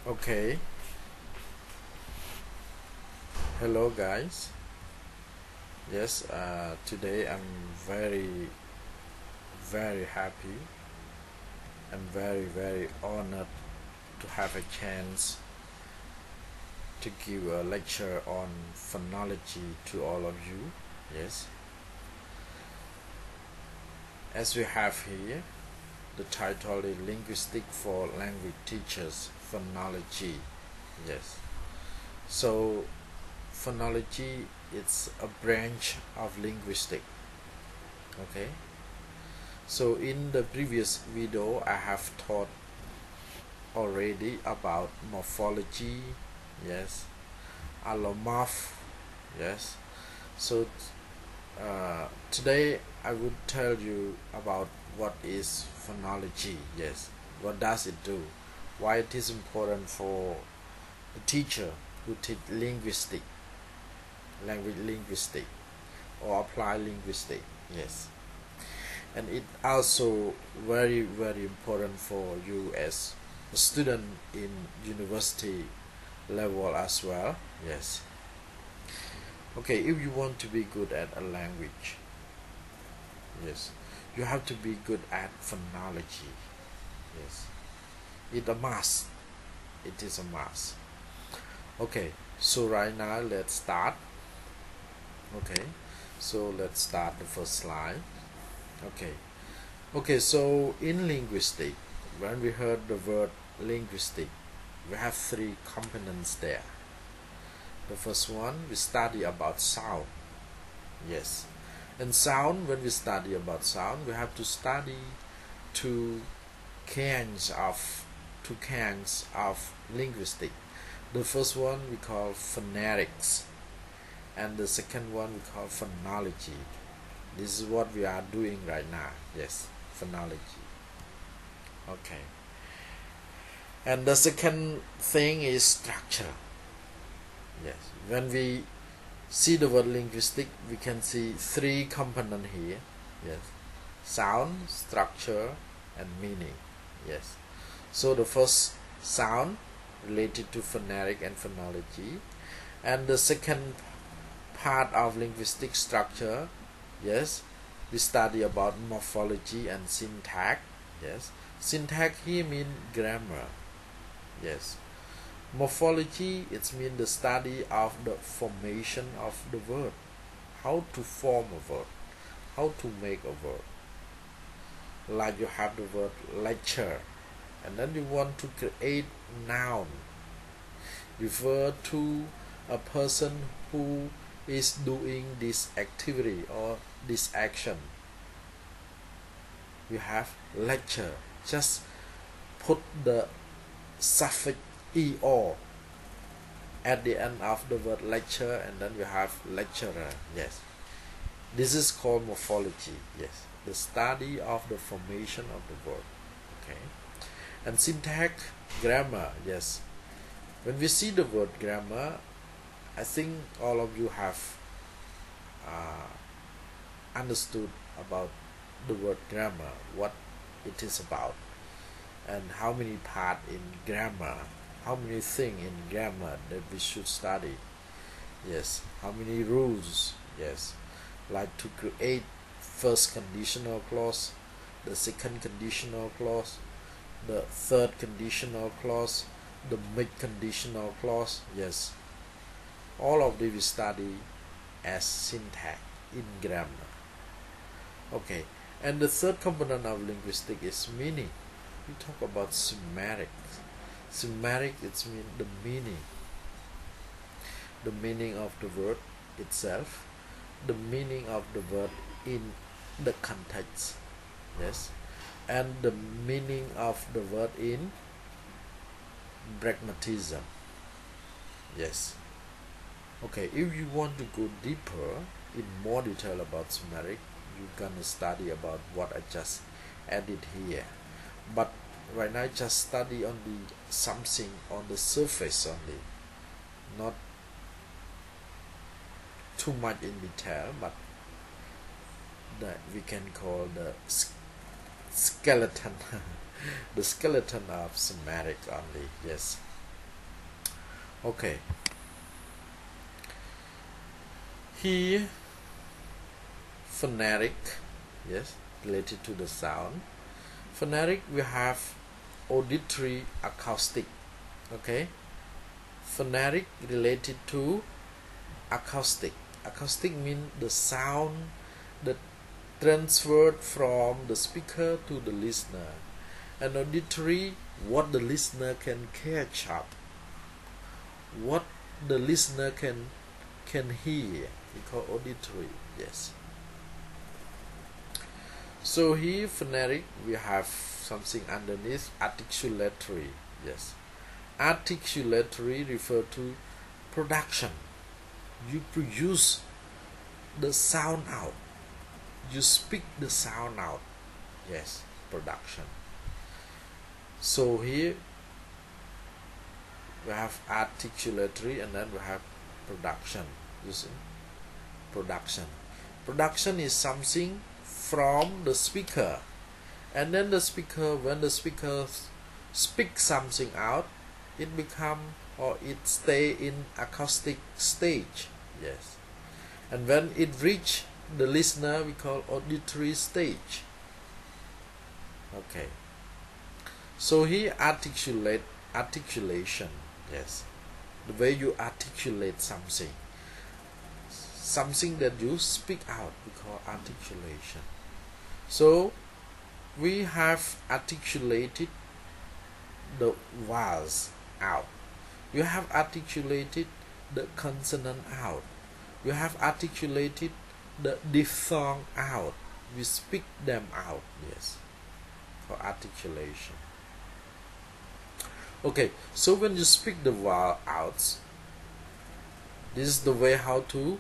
Okay, hello guys. Yes, today I'm very happy and very honored to have a chance to give a lecture on phonology to all of you. Yes, as we have here, the title is Linguistic for Language Teachers Phonology. Yes, so phonology is a branch of linguistics. Okay, so in the previous video I have taught already about morphology, yes, allomorph, yes. So today I would tell you about what is phonology. Yes, what does it do, why it is important for a teacher who teach language linguistic or apply linguistic. Yes, and it also very important for you as a student in university level as well. Yes, okay, if you want to be good at a language, yes, you have to be good at phonology. Yes, it a must, it is a must. Okay, so right now let's start. Okay, so let's start the first slide. Okay, so in linguistic, when we heard the word linguistic, we have three components there. The first one, we study about sound. Yes, and sound, when we study about sound, we have to study two kinds of linguistic. The first one we call phonetics, and the second one we call phonology. This is what we are doing right now. Yes, phonology. Okay, and the second thing is structure. Yes, when we see the word linguistic, we can see three components here. Yes, sound, structure, and meaning. Yes, so the first, sound, related to phonetic and phonology, and the second part of linguistic structure, yes, we study about morphology and syntax. Yes, syntax here means grammar. Yes, morphology, it means the study of the formation of the word, how to form a word, how to make a word. Like you have the word lecture, and then you want to create noun, refer to a person who is doing this activity or this action. You have lecture, just put the suffix er at the end of the word lecture, and then you have lecturer. Yes, this is called morphology. Yes, the study of the formation of the word. Okay, and syntax, grammar. Yes, when we see the word grammar, I think all of you have understood about the word grammar, what it is about, and how many part in grammar, how many things in grammar that we should study. Yes, how many rules. Yes, like to create first conditional clause, the second conditional clause, the third conditional clause, the mid conditional clause. Yes, all of these we study as syntax in grammar. Okay, and the third component of linguistics is meaning. We talk about semantic. Semantic, it means the meaning of the word itself, the meaning of the word in the context. Yes, and the meaning of the word in pragmatism. Yes. Okay, if you want to go deeper in more detail about semantic, you're gonna study about what I just added here. But right now, just study only something on the surface only, not too much in detail, but that we can call the skeleton, the skeleton of semantic only. Yes. Okay, here phonetic, yes, related to the sound. Phonetic, we have auditory acoustic. Okay, phonetic related to acoustic. Acoustic means the sound that transferred from the speaker to the listener, and auditory, what the listener can catch up, what the listener can hear. We call auditory. Yes. So here phonetic, we have something underneath, articulatory. Yes, articulatory refer to production. You produce the sound out, you speak the sound out. Yes, production. So here we have articulatory, and then we have production. You see, production is something from the speaker, and then the speaker, when the speaker speaks something out, it become, or it stay in acoustic stage. Yes, and when it reach the listener, we call auditory stage. Okay, so here articulation. Yes, the way you articulate something that you speak out, we call articulation. So we have articulated the vowels out, you have articulated the consonant out, you have articulated the diphthong out, we speak them out. Yes, for articulation. Okay, so when you speak the vowel out, this is the way how to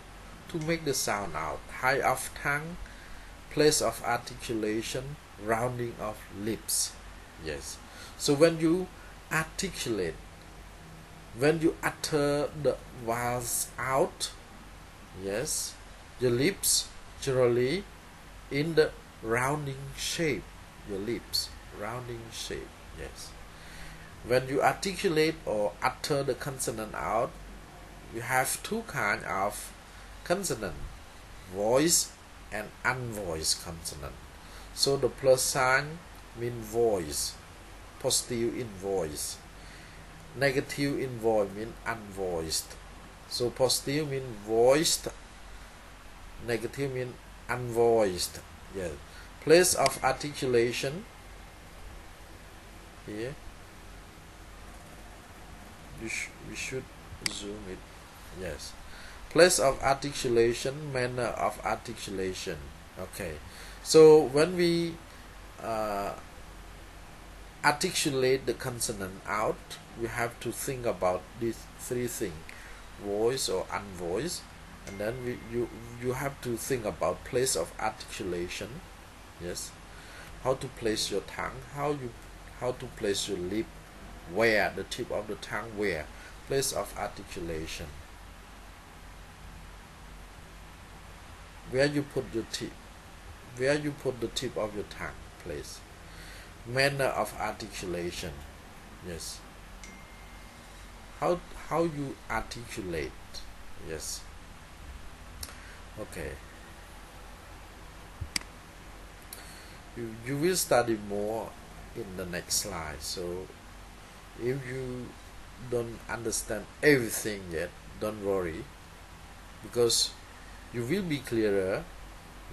make the sound out. High of tongue, place of articulation, rounding of lips. Yes, so when you articulate, when you utter the vowels out, yes, your lips generally in the rounding shape, your lips rounding shape. Yes, when you articulate or utter the consonant out, you have two kinds of consonant, voice and unvoiced consonant. So the plus sign mean voice, positive in voice, negative in voice mean unvoiced. So positive mean voiced, negative mean unvoiced. Yes, place of articulation here, we should zoom it. Yes, place of articulation, manner of articulation. Okay, so when we articulate the consonant out, we have to think about these three things: voice or unvoiced, and then you have to think about place of articulation. Yes, how to place your tongue, how to place your lip, where the tip of the tongue, where place of articulation, where you put your tip, where you put the tip of your tongue, place, manner of articulation. Yes, how you articulate. Yes. Okay, you will study more in the next slide. So if you don't understand everything yet, don't worry, because you will be clearer.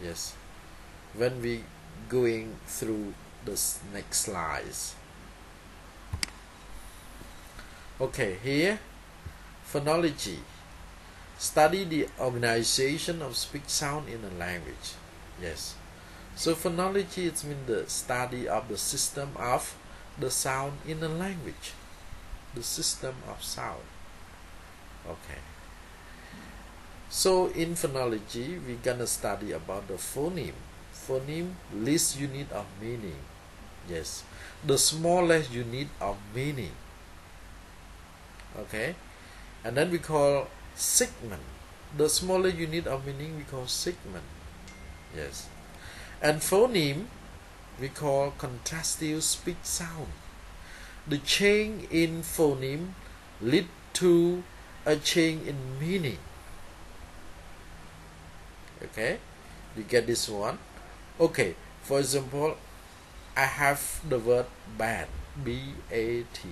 Yes, when we going through the next slides. Okay, here phonology, study the organization of speech sound in a language. Yes, so phonology, it means the study of the system of the sound in a language, the system of sound. Okay, so in phonology we're gonna study about the phoneme. Phoneme, least unit of meaning. Yes, the smallest unit of meaning. Okay, and then we call segment, the smaller unit of meaning we call segment. Yes, and phoneme we call contrastive speech sound. The change in phoneme lead to a change in meaning. Okay, you get this one? Okay, for example, I have the word bat, B-A-T.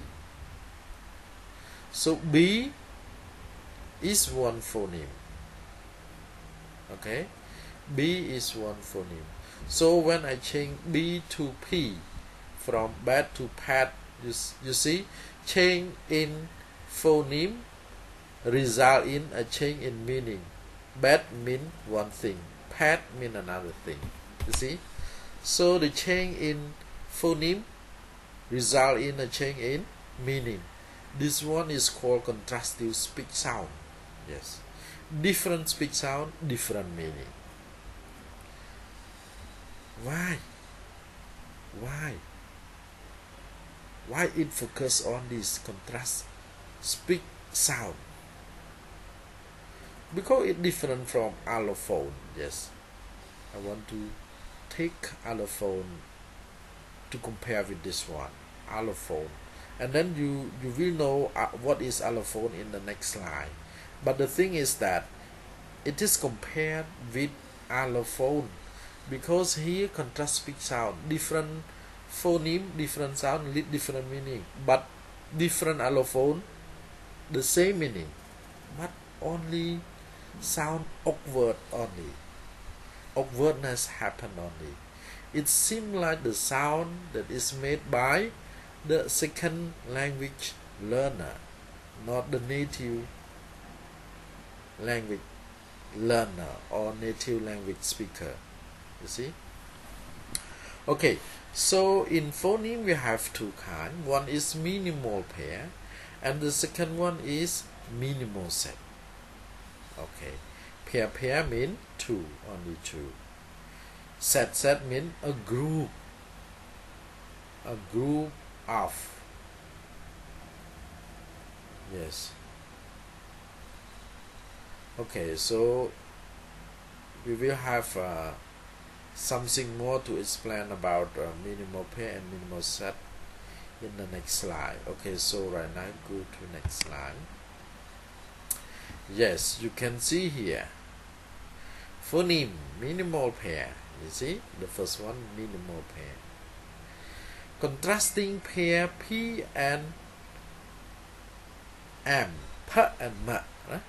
So B is one phoneme. Okay, B is one phoneme. So when I change B to P, from bat to pat, you see, change in phoneme result in a change in meaning. Bat mean one thing, pat mean another thing. You see, so the change in phoneme result in a change in meaning. This one is called contrastive speech sound. Yes, different speech sound, different meaning. Why it focus on this contrast speech sound? Because it different from allophone. Yes, I want to take allophone to compare with this one, allophone, and then you will know what is allophone in the next slide. But the thing is that it is compared with allophone because here contrast speech sound, different phoneme, different sound, different meaning, but different allophone, the same meaning, but only sound awkward only. Awkwardness happen only. It seems like the sound that is made by the second language learner, not the native language learner or native language speaker. You see? Okay, so in phoneme we have two kinds. One is minimal pair and the second one is minimal set. Okay, pair mean two, only two. Set mean a group of. Yes. Okay, so we will have something more to explain about minimal pair and minimal set in the next slide. Okay, so right now go to next slide. Yes, you can see here phoneme minimal pair. You see the first one, minimal pair. Contrasting pair P and M, P and M, right?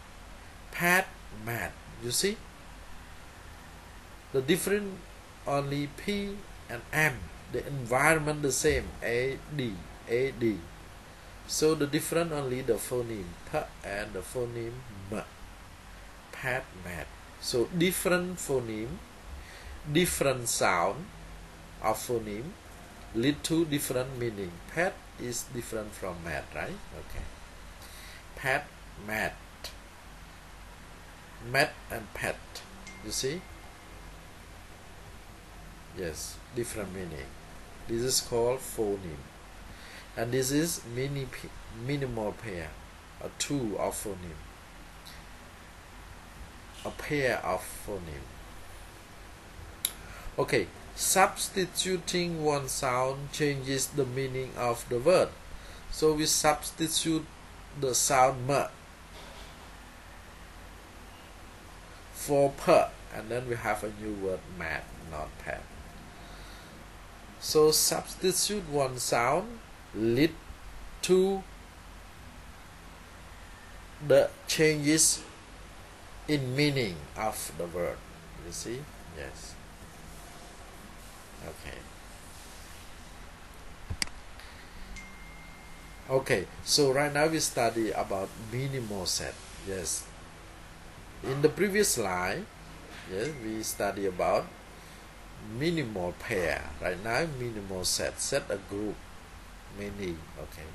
Pat, mat. You see the difference only P and M. The environment the same, A D. So the difference only the phoneme P and the phoneme M. Pat, mat. So different phoneme, different sound of phoneme lead to different meaning. Pat is different from mat, right? Okay. Pat, mat. Mat and pet. You see? Yes, different meaning. This is called phoneme. And this is minimal pair, a two of phoneme. A pair of phoneme. Okay, substituting one sound changes the meaning of the word. So we substitute the sound M for P, and then we have a new word mat, not pet. So substitute one sound lead to the changes in meaning of the word. You see? Yes. Okay. Okay, so right now we study about minimal set. Yes. In the previous slide, yes, we study about minimal pair. Right now, minimal set. Set a group, many. Okay.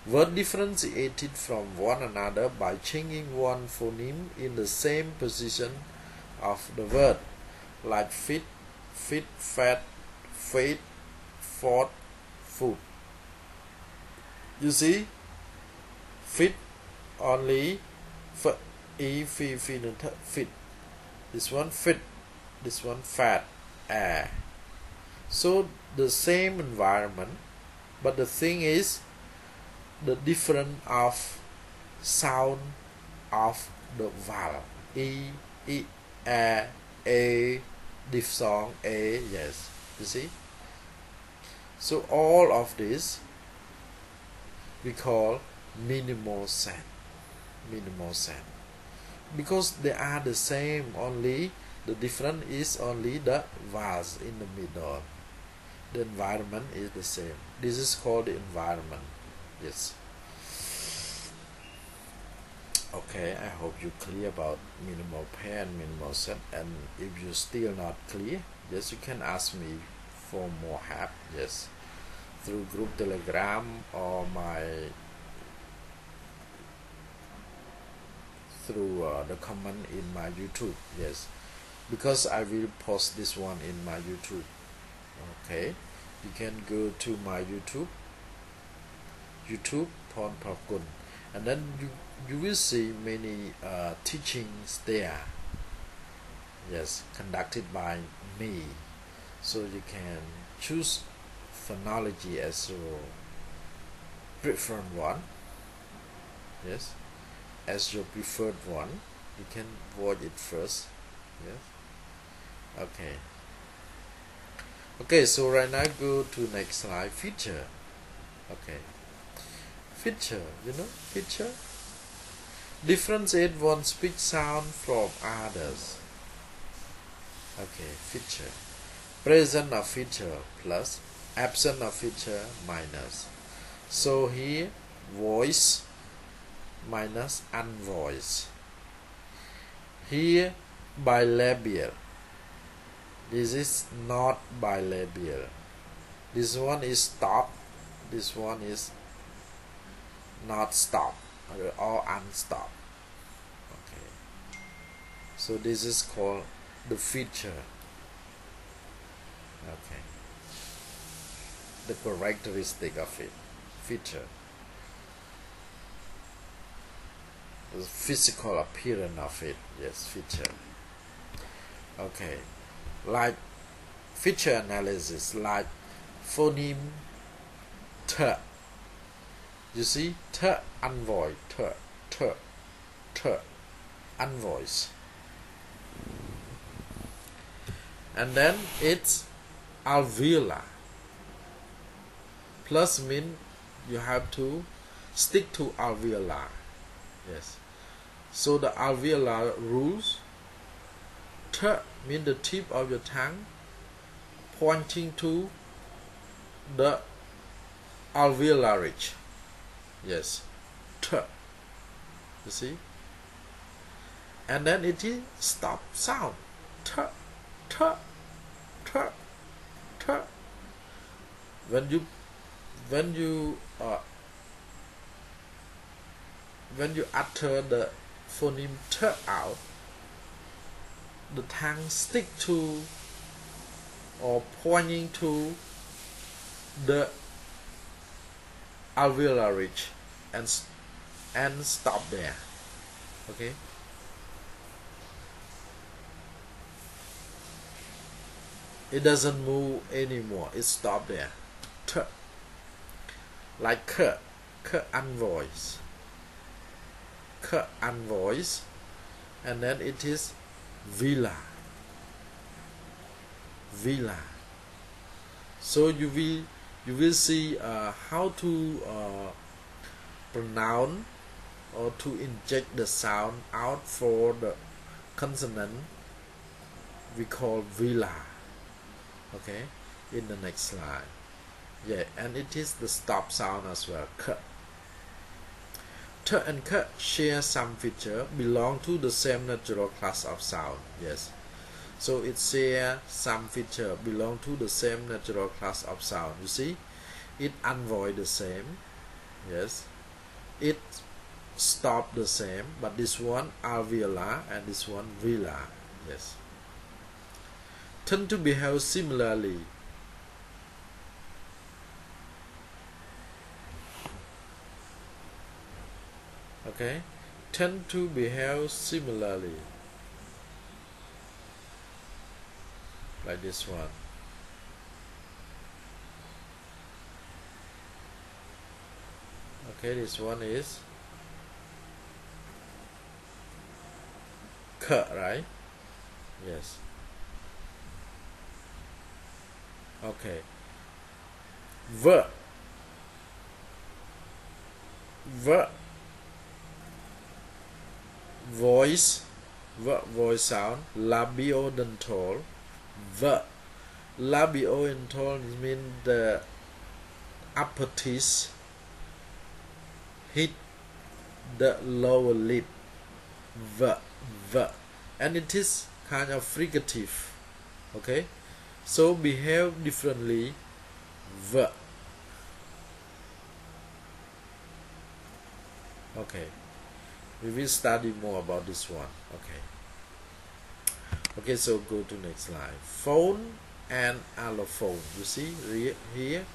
Word differentiated from one another by changing one phoneme in the same position of the word, like fit, fat, fate, fought, food. You see, fit only fit. This one fit, this one fat, air. So the same environment, but the thing is the difference of sound of the vowel e, a diphthong a. Yes, you see. So all of this we call minimal sound. Minimal sound, because they are the same, only the difference is only the vowels in the middle. The environment is the same. This is called the environment. Yes. Okay, I hope you clear about minimal pair and minimal set, and if you still not clear, yes, you can ask me for more help. Yes, through group Telegram or through the comment in my YouTube. Yes, because I will post this one in my YouTube. Okay, you can go to my YouTube Pon Prakun, and then you will see many teachings there. Yes, conducted by me, so you can choose phonology as your preferred one. Yes, as your preferred one, you can watch it first. Yes. Okay, so right now go to next slide. Feature. Okay, feature, feature differentiate one speech sound from others. Okay, feature: present of feature plus, absent of feature minus. So here voice minus unvoiced. Here bilabial. This is not bilabial. This one is stop. This one is not stop or unstop. Okay. So this is called the feature. Okay. The characteristic of it. Feature. The physical appearance of it. Yes, feature. Okay. Like feature analysis, like phoneme t. You see, t unvoiced, t unvoiced, and then it's alveolar. Plus mean you have to stick to alveolar. Yes. So the alveolar rules. T mean the tip of your tongue pointing to the alveolar ridge. Yes, t. You see, and then it is stop sound. T, t, t, t. When you utter the phoneme t out, the tongue stick to or pointing to the alveolar ridge and stop there. Okay. It doesn't move anymore. It stopped there. T. Like k unvoiced. K unvoiced, and then it is villa. So you will see how to pronounce or to inject the sound out for the consonant we call villa. Okay, in the next slide. Yeah, and it is the stop sound as well. K. T and k share some feature, belong to the same natural class of sound. Yes. So it share some feature, belong to the same natural class of sound. You see, it unvoiced the same. Yes. It stop the same, but this one alveolar and this one velar. Yes. Tend to behave similarly. Okay, tend to behave similarly, like this one. Okay, this one is k, right? Yes. Okay. V. V. Voice. V. Voice sound. Labiodental. V. Labiodental means the upper teeth hit the lower lip. V. V. And it is kind of fricative. Okay. So behave differently. V. Okay. We will study more about this one. Okay. Okay, so go to next slide. Phone and allophone. You see here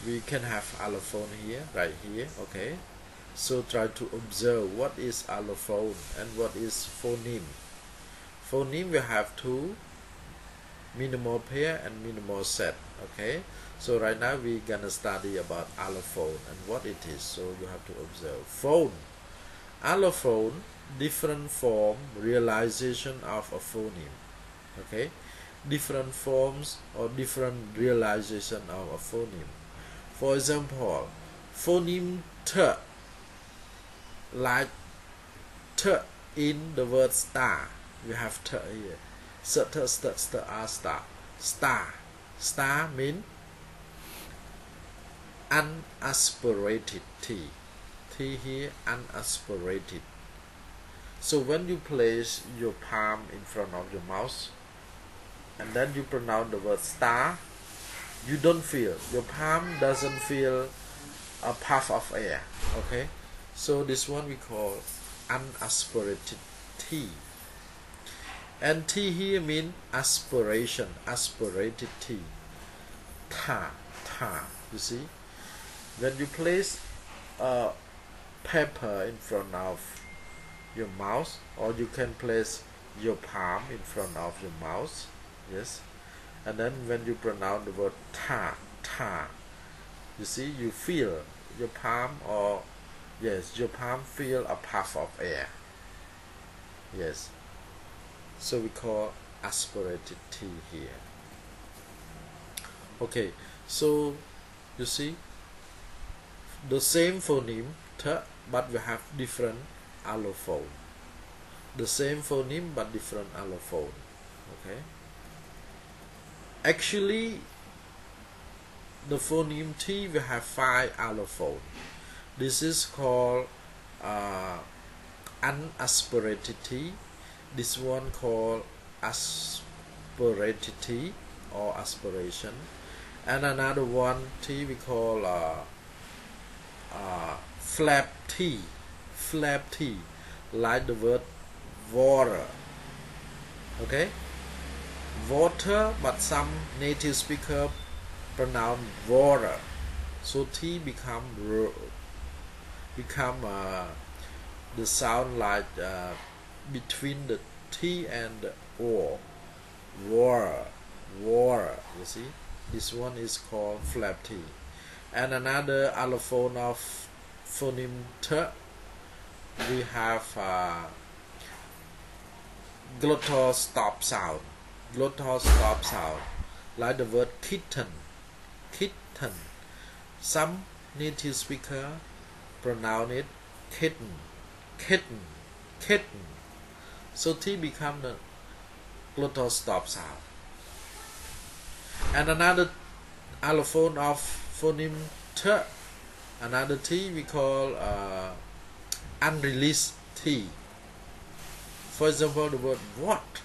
we can have allophone here, right here. Okay. So try to observe what is allophone and what is phoneme. Phoneme we have two, minimal pair and minimal set. Okay. So right now we're gonna study about allophone and what it is. So you have to observe. Phone. Allophone, different form, realization of a phoneme. Okay. Different forms or different realization of a phoneme. For example, phoneme t, like t in the word star. We have t here. Star. Star means unaspirated T. T here unaspirated. So when you place your palm in front of your mouth and then you pronounce the word star, you don't feel, your palm doesn't feel a puff of air. Okay, so this one we call unaspirated T. And T here means aspiration, aspirated T. Ta. You see, when you place a paper in front of your mouth, or you can place your palm in front of your mouth, yes, and then when you pronounce the word ta, you see, you feel your palm, or yes, your palm feel a puff of air. Yes, so we call aspirated T here. Okay, so you see the same phoneme t, but we have different allophone. The same phoneme but different allophone. Okay, actually the phoneme T we have 5 allophone. This is called unaspirated T. This one called aspirated T or aspiration, and another one T we call flap T, like the word water. Okay, water, but some native speaker pronounce water, so T become the sound like between the T and the O. Water. You see, this one is called flap T. And another allophone of phoneme T, we have glottal stop sound. Like the word kitten. Some native speaker pronounce it kitten. So T become the glottal stop sound. And another allophone of phoneme T, another T we call unreleased T. For example, the word what.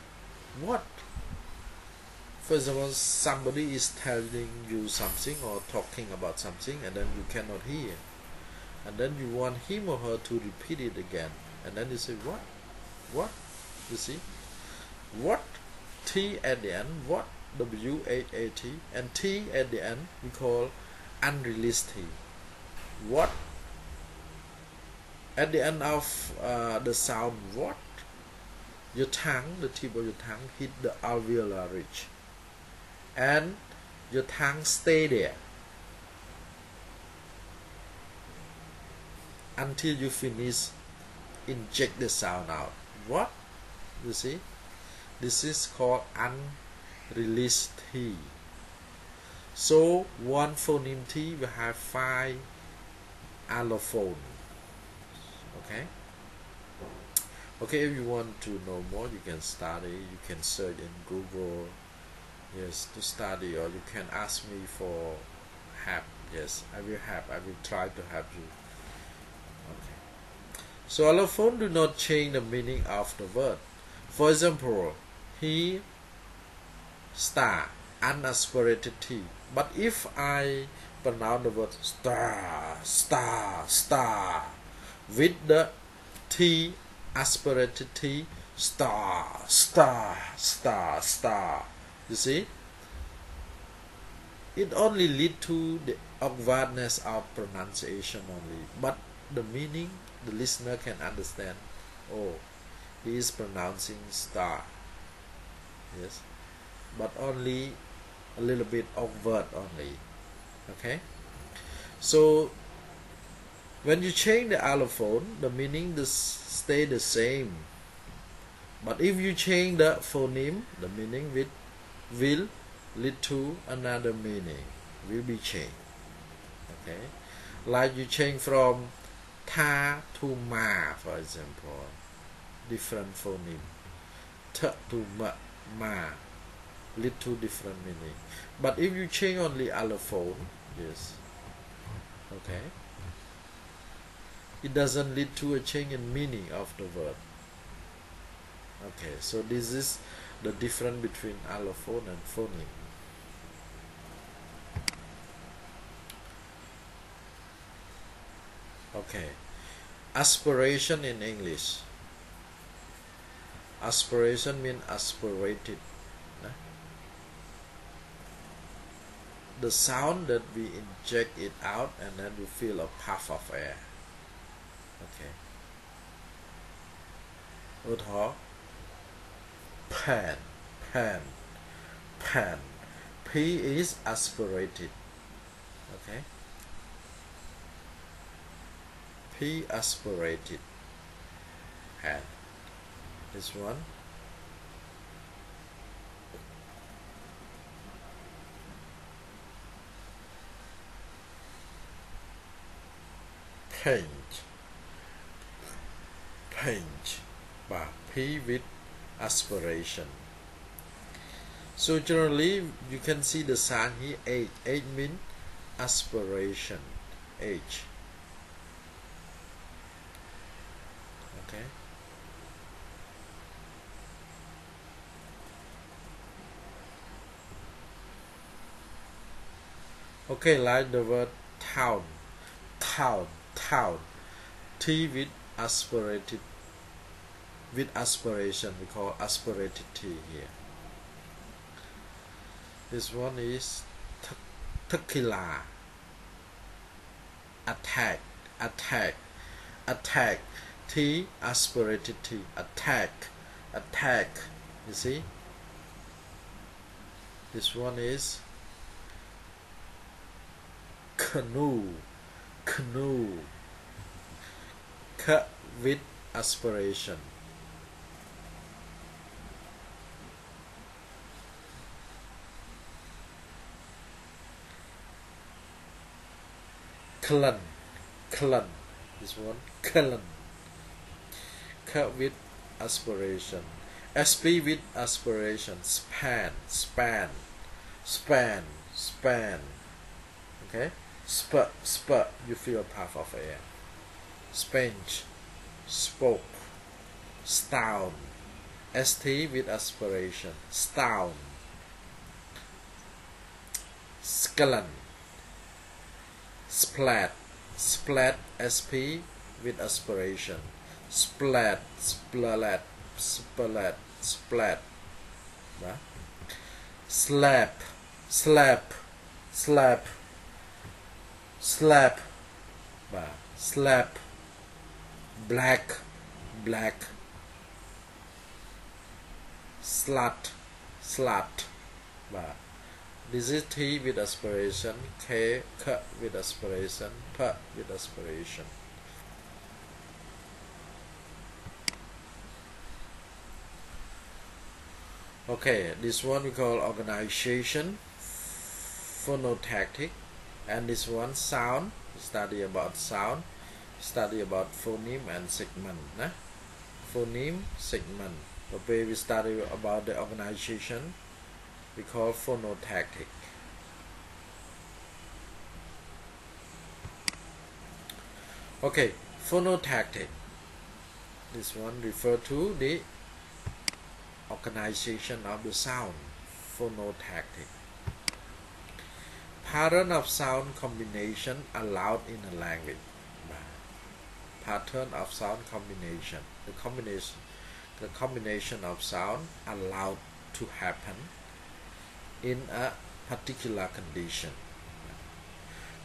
For example, somebody is telling you something or talking about something, and then you cannot hear, and then you want him or her to repeat it again, and then you say what, you see, what, T at the end, what, W-H-A-T, and T at the end we call unreleased T. What, at the end of the sound what, your tongue, the tip of your tongue hit the alveolar ridge, and your tongue stay there until you finish inject the sound out. what? You see, this is called unreleased T. So one phoneme T will have 5 allophones. Okay. Okay, if you want to know more, you can study. You can search in Google, yes, to study, or you can ask me for help. Yes, I will help. I will try to help you. Okay. So allophone do not change the meaning of the word. For example, he star unaspirated T. But if I pronounce the word star, star, star with the T aspirated T, star, star, star, star, you see, it only lead to the awkwardness of pronunciation only, but the meaning the listener can understand. Oh, he is pronouncing star, yes, but only a little bit awkward only. Okay, so when you change the allophone, the meaning stay the same. But if you change the phoneme, the meaning will lead to another meaning, will be changed. Okay, like you change from ta to ma, for example, different phoneme. T to ma, lead to different meaning. But if you change only allophone, yes, okay, it doesn't lead to a change in meaning of the word. Okay, so this is the difference between allophone and phoneme. Okay, aspiration in English. Aspiration means aspirated. The sound that we inject it out and then we feel a puff of air. Okay. ឧទាហរណ៍ pan, pan, pan. P is aspirated. Okay. P aspirated. Pan. This one. Paint. Paint. But P with aspiration. So generally you can see the sign here H. H means aspiration. H. Okay. Okay, like the word town. Town. Town. T with aspirated. With aspiration, we call aspirated T here. This one is tequila. Attack, attack, attack. T aspirated T. Attack, attack. You see? This one is canoe, canoe. K with aspiration. Clan, clan. This one, clan. K with aspiration. SP with aspiration. Span, span, span, span. Okay. Sp, sp. You feel a puff of air. Spanch, spoke, stown. ST with aspiration. Stown. Skeleton. Splat, splat, SP with aspiration. Splat, splat, splat, splat. Slap, slap, slap, slap, slap. Black, black. Slut, slut. This is T with aspiration, K, K with aspiration, P with aspiration. Okay, this one we call organization, phonotactic, and this one sound, study about sound, study about phoneme and segment. Phoneme, segment. Okay, we study about the organization, we call phonotactic. Okay, phonotactic. This one refer to the organization of the sound, phonotactic. Pattern of sound combination allowed in a language. Pattern of sound combination. The combination of sound allowed to happen in a particular condition.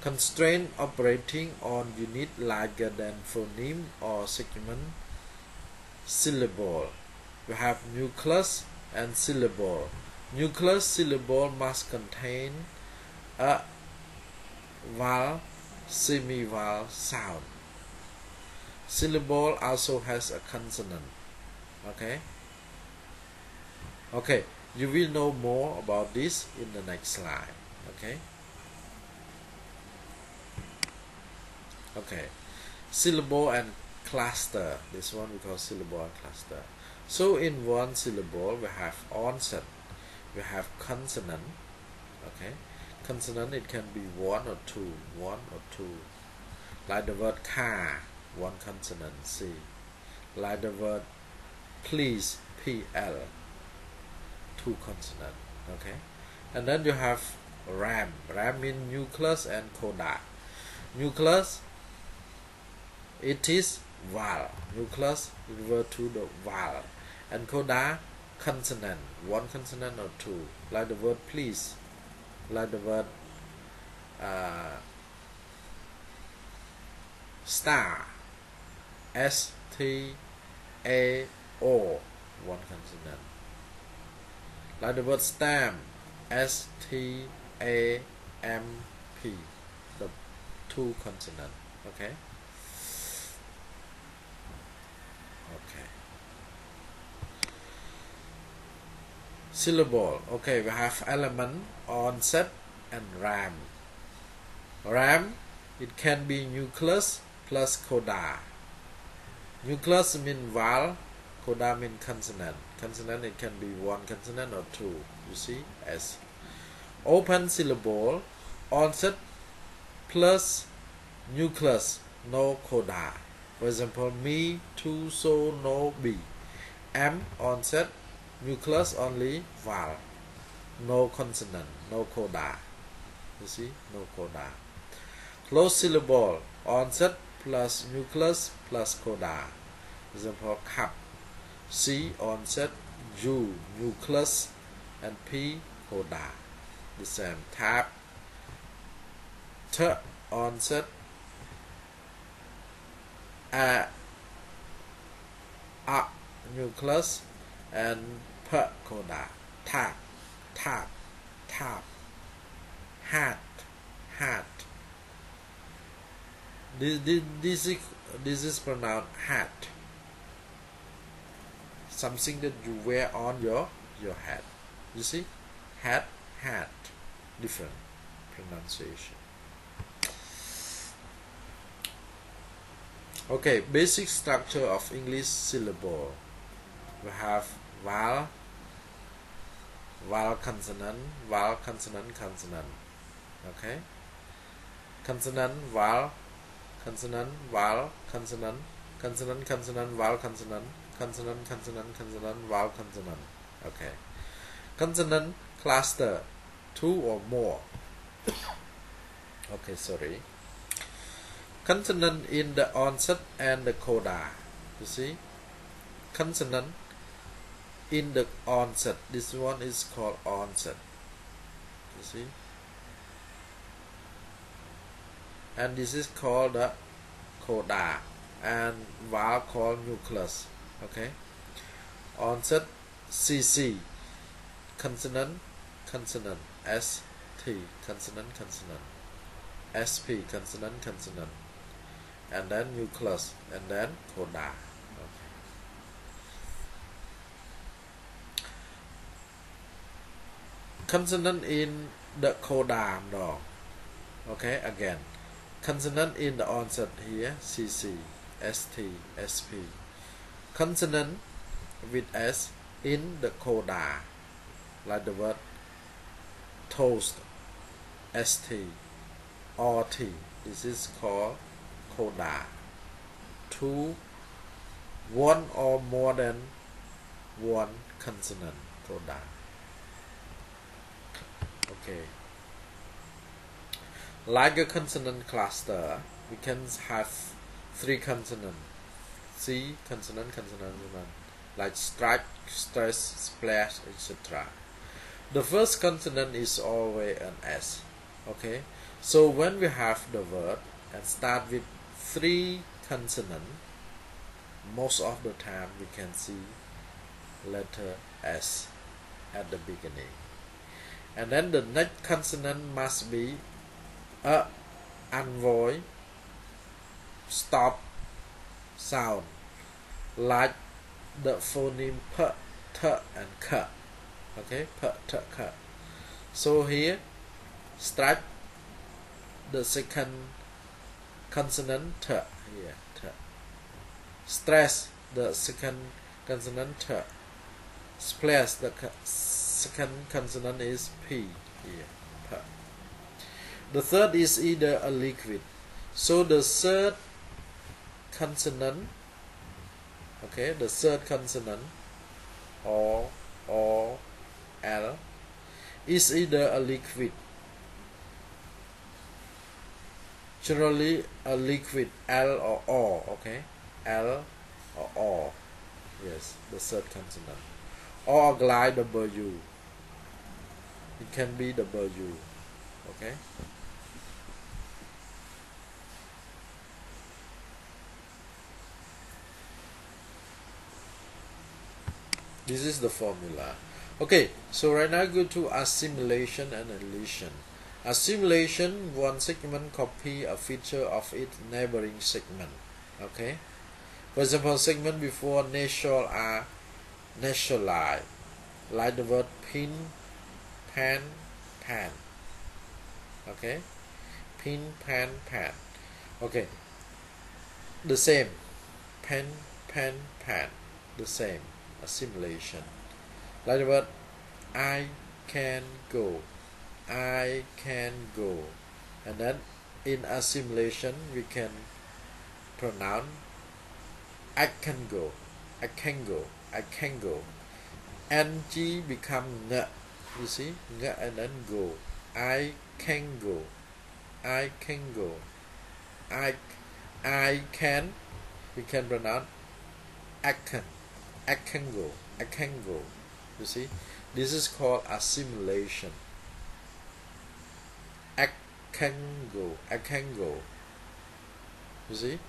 Constraint operating on unit larger than phoneme or segment. Syllable. We have nucleus and syllable. Nucleus syllable must contain a vowel, semi-vowel sound. Syllable also has a consonant. Okay, you will know more about this in the next slide. Okay, syllable and cluster. This one we call syllable and cluster. So in one syllable we have onset, we have consonant. Consonant, it can be one or two, like the word car, one consonant, C. Like the word please, PL, two consonant. And then you have ram. Ram means nucleus and coda. Nucleus, it is vowel. Nucleus refer to the vowel. And coda, consonant, one consonant or two, like the word please, like the word star, S-T-A-O, one consonant. Like the word stamp, S-T-A-M-P, the two consonant. Okay. Syllable. Okay, we have element, onset, and ram. Ram, it can be nucleus plus coda. Nucleus means vowel, coda means consonant. Consonant, it can be one consonant or two. You see, S. Open syllable, onset plus nucleus, no coda. For example, me, to, so, no, be. Am, onset, nucleus only vowel, no consonant, no coda. You see, no coda. Closed syllable, onset plus nucleus plus coda. For example, cup, C, onset, U, nucleus, and P, coda. The same. Tap, T, onset, A, nucleus, and P, coda. Tap, tap, tap. Hat, hat. This is pronounced hat. Something that you wear on your head. You see, hat, hat. Different pronunciation. Okay, basic structure of English syllable. We have vowel, vowel consonant, vowel consonant, consonant. Okay, consonant, vowel, consonant, vowel, consonant, consonant, consonant, vowel, consonant, consonant, consonant, consonant, vowel, consonant. Okay, consonant cluster, two or more. Okay, sorry. Consonant in the onset and the coda. You see, consonant in the onset. This one is called onset. You see, and this is called the coda, and vowel called nucleus. Okay, onset, CC, consonant, consonant, ST, consonant, consonant, SP, consonant, consonant, and then nucleus, and then coda. Consonant in the coda no. Okay, again. Consonant in the onset here, CC, ST, SP. Consonant with S in the coda, like the word toast, ST, or T. This is called coda. Two, one or more than one consonant coda. Okay. Like a consonant cluster, we can have three consonants. C, consonant, consonant, consonant, like strike, stress, splash, etc. The first consonant is always an S. Okay, so when we have the word and start with three consonants, most of the time we can see letter S at the beginning, and then the next consonant must be a unvoiced stop sound, like the phoneme p, t, and k. Okay, p, t, k. So here, strike the second consonant t here, t. Stress the second consonant t. Splash the second consonant is p here, p. The third is either a liquid. So the third consonant, okay, the third consonant or L is either a liquid, generally a liquid L or O, okay, L or O, yes, the third consonant, or a glide W, it can be W, okay. This is the formula. Okay, so right now go to assimilation and elision. Assimilation, one segment copy a feature of its neighboring segment. Okay, for example, segment before nasal are nasalized, like the word pin, pan, pan. Okay, pin, pan, pan. Okay, the same, pen, pan, pan, the same. Assimilation, like the word I can go, I can go, and then in assimilation we can pronounce I can go, I can go, I can go, and G become ng, you see, ng and then go, I can go, I can go, I can, we can pronounce I can go, I can go. You see, this is called assimilation. I can go, I can go. You see?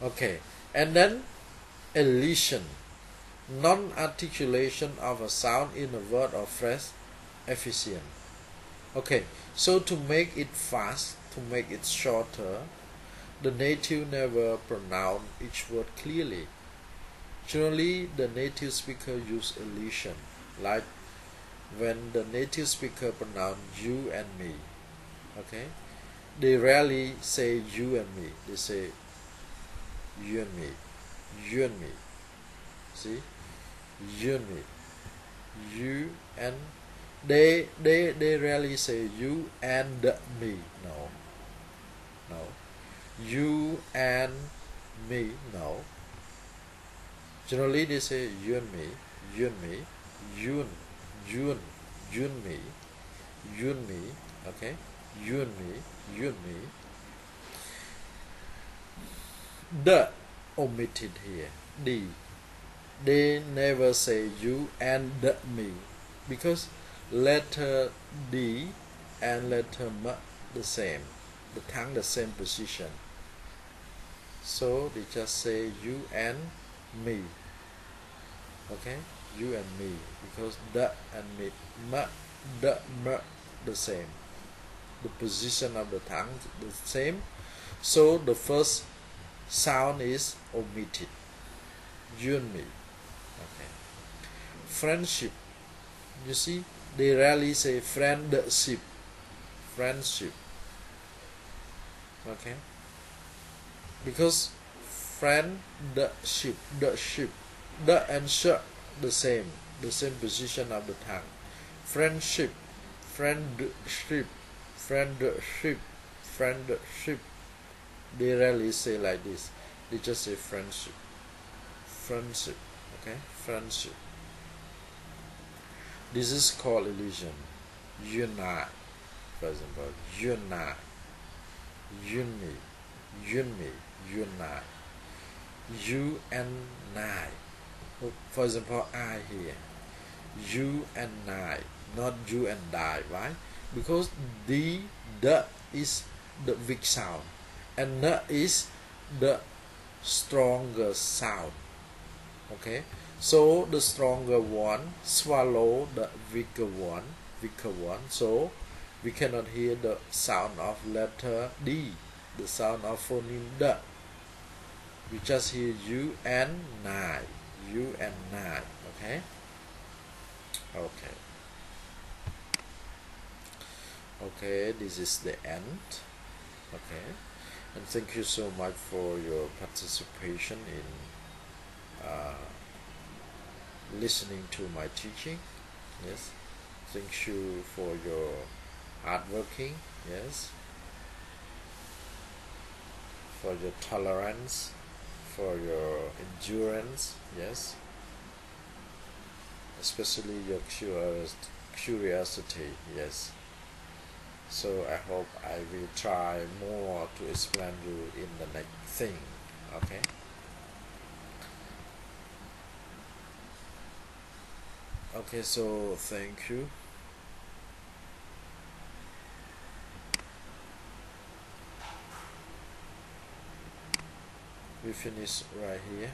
Okay, and then elision, non-articulation of a sound in a word or phrase, efficient. Okay, so to make it fast, to make it shorter, the native never pronounce each word clearly. Generally, the native speaker use elision, like when the native speaker pronounce you and me. Okay, they rarely say you and me. They say you and me, you and me. See, you and me, you and they rarely say you and me. No. You and me, no. Generally they say you and me, you and me, you and me, you and me, okay, you and me, you and me. The omitted here, D. They never say you and me, because letter D and letter M the same, the tongue the same position. So they just say you and me. Okay, you and me, because the and me, the same. The position of the tongue the same. So the first sound is omitted. you and me. Okay. Friendship. You see, they rarely say friendship. Friendship. Okay. Because friendship, the ship, the and sh, the same position of the tongue. Friendship, friendship, friendship, friendship. They rarely say like this. They just say friendship, friendship. Okay, friendship. This is called illusion. Unite, for example, unite, uni, uni, unite. You and I. For example, I here. You and I, not you and I. Why? Because the is the weak sound, and the is the stronger sound. Okay, so the stronger one swallow the weaker one. So we cannot hear the sound of letter D, the sound of phoneme the. We just hear you and I, you and I. Okay. Okay. Okay, this is the end. Okay, and thank you so much for your participation in listening to my teaching. Yes, thank you for your hard working. Yes, for your tolerance, for your endurance. Yes, especially your curiosity. Yes. So I hope I will try more to explain you in the next thing. Okay. Okay, so thank you. We finish right here.